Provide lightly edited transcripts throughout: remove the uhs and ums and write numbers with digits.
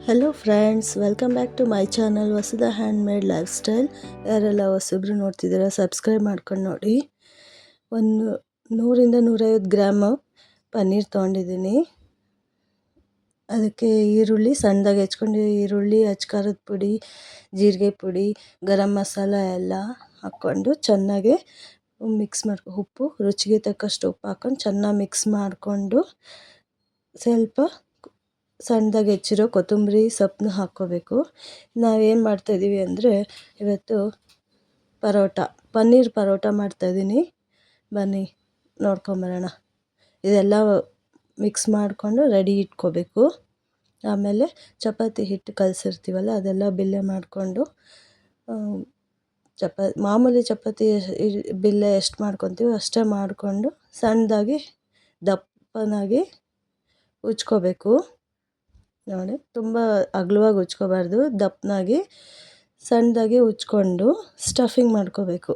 Hello friends, welcome back to my channel Vasudha handmade lifestyle. ಯಾರೆಲ್ಲ ಹೊಸಬ್ರು ನೋಡ್ತಿದ್ದೀರಾ subscribe ಮಾಡ್ಕೊಂಡು ನೋಡಿ. ಒಂದು 100-150 ಗ್ರಾಮ್ ಪನ್ನೀರ್ ತೊಗೊಂಡಿದ್ದೀನಿ. ಅದಕ್ಕೆ ಈರುಳ್ಳಿ ಸಣ್ಣದಾಗಿ ಹೆಚ್ಕೊಂಡು ಈರುಳ್ಳಿ, ಅಚ್ಕಾರದ ಪುಡಿ, ಜೀರಿಗೆ ಪುಡಿ, ಗರಂ ಮಸಾಲ ಎಲ್ಲ ಹಾಕ್ಕೊಂಡು ಚೆನ್ನಾಗಿ ಮಿಕ್ಸ್ ಉಪ್ಪು ರುಚಿಗೆ ತಕ್ಕಷ್ಟು ಉಪ್ಪು ಹಾಕ್ಕೊಂಡು ಚೆನ್ನಾಗಿ ಮಿಕ್ಸ್ ಮಾಡಿಕೊಂಡು ಸ್ವಲ್ಪ ಸಣ್ಣದಾಗಿ ಹೆಚ್ಚಿರೋ ಕೊತ್ತಂಬರಿ ಸೊಪ್ಪನ್ನ ಹಾಕ್ಕೋಬೇಕು. ನಾವೇನು ಮಾಡ್ತಾಯಿದ್ದೀವಿ ಅಂದರೆ ಇವತ್ತು ಪನ್ನೀರ್ ಪರೋಟ ಮಾಡ್ತಾಯಿದ್ದೀನಿ. ಬನ್ನಿ ನೋಡ್ಕೊಂಬರೋಣ. ಇದೆಲ್ಲ ಮಿಕ್ಸ್ ಮಾಡಿಕೊಂಡು ರೆಡಿ ಇಟ್ಕೋಬೇಕು. ಆಮೇಲೆ ಚಪಾತಿ ಹಿಟ್ಟು ಕಲಸಿರ್ತೀವಲ್ಲ ಅದೆಲ್ಲ ಬಿಲ್ಲೆ ಮಾಡಿಕೊಂಡು ಮಾಮೂಲಿ ಚಪಾತಿ ಬಿಲ್ಲೆ ಎಷ್ಟು ಮಾಡ್ಕೊತೀವೋ ಅಷ್ಟೇ ಮಾಡಿಕೊಂಡು ಸಣ್ಣದಾಗಿ ದಪ್ಪನಾಗಿ ಉಜ್ಕೋಬೇಕು. ನೋಡಿ, ತುಂಬ ಅಗಲವಾಗಿ ಉಜ್ಕೋಬಾರ್ದು, ದಪ್ಪನಾಗಿ ಸಣ್ಣದಾಗಿ ಉಜ್ಕೊಂಡು ಸ್ಟಫಿಂಗ್ ಮಾಡ್ಕೋಬೇಕು.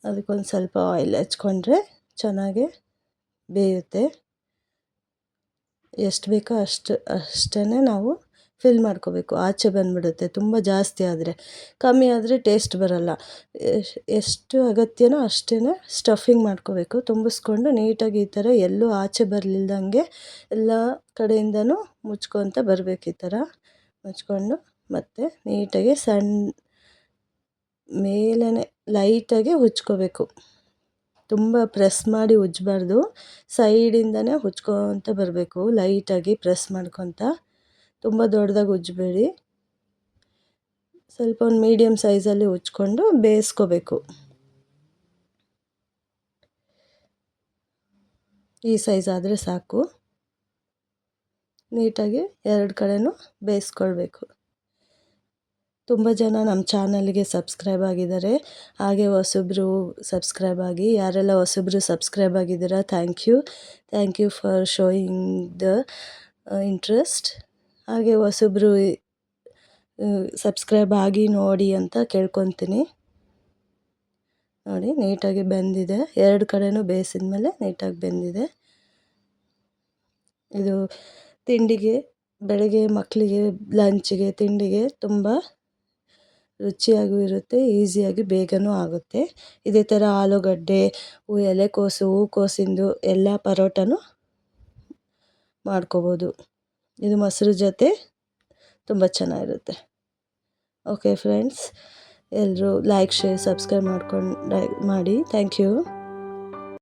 ಅದಕ್ಕೊಂದು ಸ್ವಲ್ಪ ಆಯಿಲ್ ಹಚ್ಕೊಂಡ್ರೆ ಚೆನ್ನಾಗಿ ಬೇಯುತ್ತೆ. ಎಷ್ಟು ಬೇಕೋ ಅಷ್ಟೇ ನಾವು ಫಿಲ್ ಮಾಡ್ಕೋಬೇಕು. ಆಚೆ ಬಂದುಬಿಡುತ್ತೆ ತುಂಬ ಜಾಸ್ತಿ ಆದರೆ. ಕಮ್ಮಿ ಆದರೆ ಟೇಸ್ಟ್ ಬರಲ್ಲ. ಎಷ್ಟು ಅಗತ್ಯನೋ ಅಷ್ಟೇ ಸ್ಟಫಿಂಗ್ ಮಾಡ್ಕೋಬೇಕು. ತುಂಬಿಸ್ಕೊಂಡು ನೀಟಾಗಿ ಈ ಥರ ಎಲ್ಲೂ ಆಚೆ ಬರಲಿಲ್ದಂಗೆ ಎಲ್ಲ ಕಡೆಯಿಂದನೂ ಮುಚ್ಕೊತ ಬರಬೇಕು. ಈ ಥರ ಮುಚ್ಕೊಂಡು ಮತ್ತು ನೀಟಾಗಿ ಮೇಲೇ ಲೈಟಾಗಿ ಉಜ್ಕೋಬೇಕು. ತುಂಬ ಪ್ರೆಸ್ ಮಾಡಿ ಉಜ್ಜಬಾರ್ದು, ಸೈಡಿಂದನೇ ಉಜ್ಕೊತ ಬರಬೇಕು. ಲೈಟಾಗಿ ಪ್ರೆಸ್ ಮಾಡ್ಕೊತ, ತುಂಬ ದೊಡ್ಡದಾಗಿ ಉಜ್ಜಬೇಡಿ. ಸ್ವಲ್ಪ ಒಂದು ಮೀಡಿಯಮ್ ಸೈಜಲ್ಲಿ ಉಜ್ಕೊಂಡು ಬೇಯಿಸ್ಕೋಬೇಕು. ಈ ಸೈಜ್ ಆದರೆ ಸಾಕು. ನೀಟಾಗಿ ಎರಡು ಕಡೆನೂ ಬೇಯಿಸ್ಕೊಳ್ಬೇಕು. ತುಂಬ ಜನ ನಮ್ಮ ಚಾನಲ್ಗೆ ಸಬ್ಸ್ಕ್ರೈಬ್ ಆಗಿದ್ದಾರೆ. ಹಾಗೆ ಹೊಸಬ್ರು ಸಬ್ಸ್ಕ್ರೈಬ್ ಆಗಿ. ಯಾರೆಲ್ಲ ಹೊಸಬ್ರು ಸಬ್ಸ್ಕ್ರೈಬ್ ಆಗಿದ್ದೀರಾ, thank you for showing the interest. ಹಾಗೆ ಹೊಸಬ್ರು ಸಬ್ಸ್ಕ್ರೈಬ್ ಆಗಿ ನೋಡಿ ಅಂತ ಕೇಳ್ಕೊತೀನಿ. ನೋಡಿ, ನೀಟಾಗಿ ಬೆಂದಿದೆ. ಎರಡು ಕಡೆನೂ ಬೇಯಿಸಿದ ಮೇಲೆ ನೀಟಾಗಿ ಬೆಂದಿದೆ. ಇದು ತಿಂಡಿಗೆ, ಬೆಳಗ್ಗೆ ಮಕ್ಕಳಿಗೆ ಲಂಚಿಗೆ, ತಿಂಡಿಗೆ ತುಂಬ ರುಚಿಯಾಗೂ ಇರುತ್ತೆ, ಈಸಿಯಾಗಿ ಬೇಗನೂ ಆಗುತ್ತೆ. ಇದೇ ಥರ ಆಲೂಗಡ್ಡೆ, ಎಲೆಕೋಸು, ಹೂಕೋಸಿಂದು ಎಲ್ಲ ಪರೋಟನೂ ಮಾಡ್ಕೋಬೋದು. ಇದು ಮೊಸರು ಜೊತೆ ತುಂಬ ಚೆನ್ನಾಗಿರುತ್ತೆ. ಓಕೆ ಫ್ರೆಂಡ್ಸ್, ಎಲ್ಲರೂ ಲೈಕ್, ಶೇರ್, ಸಬ್ಸ್ಕ್ರೈಬ್ ಮಾಡಿ. Thank you.